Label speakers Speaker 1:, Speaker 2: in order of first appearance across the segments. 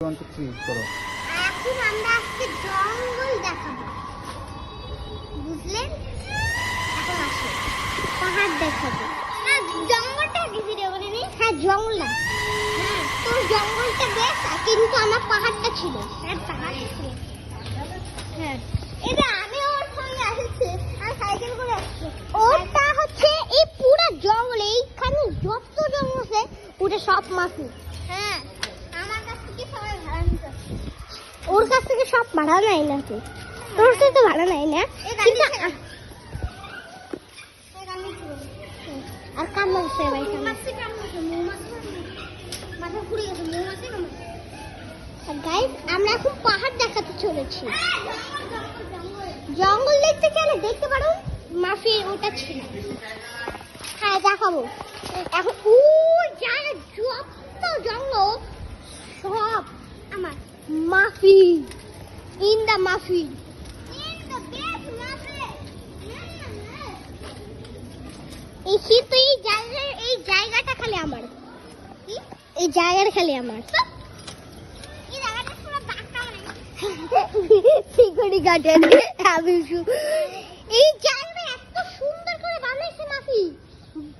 Speaker 1: 1 2 3 করো।
Speaker 2: এখন আমরা আজকে জঙ্গল দেখাবো, বুঝলেন? এখন আসে পাহাড় দেখাবো। না জঙ্গলটা ভিডিও করে নি। হ্যাঁ জঙ্গলটা, হ্যাঁ তোর জঙ্গলটা দেখ, কিন্তু আমার পাহাড়টা ছিল। হ্যাঁ পাহাড় ছিল, হ্যাঁ এটা আমি ওর সঙ্গে আসছি, আমি সাইকেল করে আসছি। ওটা হচ্ছে এই পুরো জঙ্গল, এইখানে যত জঙ্গল আছে পুরো সব মাফি। হ্যাঁ আমার কাছ থেকে সবাই ভাড়া নিতে, ওর কাছ থেকে সব ভাড়া নেয় না, তো তোর কাছে তো ভাড়া নেয় না। আর কামড়াচ্ছে ভাই, গাইস আমরা এখন পাহাড় দেখাতে চলেছি। জঙ্গল দেখতে গেলে দেখতে পারো মাফি ওটা ছিল। হ্যাঁ দেখাবো এখন। ওই জায়গা যত জঙ্গল সব আমার মাফি, ইন দা মাফি, এই জায়গাটা খালি আমার, এই জায়গাটা খালি আমার। এই জায়গাটা এত সুন্দর করে বানাইছে মাফি,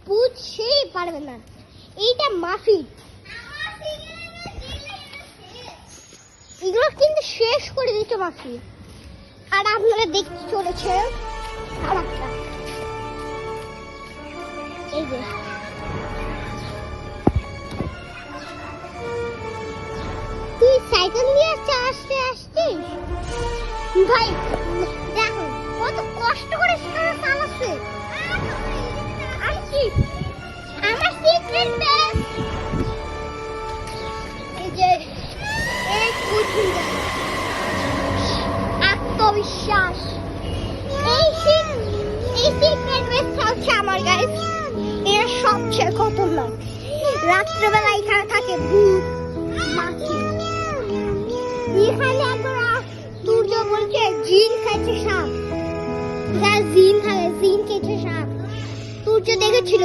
Speaker 2: বুঝতেই পারবে না। এইটা মাফি, এগুলো কিন্তু শেষ করে দিচ্ছে মাফি। আর আপনারা দেখতে চলেছে খারাপটা, এই যে তুই সাইকেল নিয়ে আসতে আসছিস ভাই, দেখো কত কষ্ট করে চালাচ্ছে। আমার সিক্রেট বেস, এই যে এই আত্মবিশ্বাস, এই সিক্রেট বেস হচ্ছে আমার গাইস। এর সবচেয়ে খতরনাক, রাত্রেবেলা এখানে থাকে ভূত মাছি। এখানে আমরা সূর্য বলছে জিন খাইছে সাপ, জিন খায়, জিন খেয়েছে সাপ। সূর্য দেখেছিল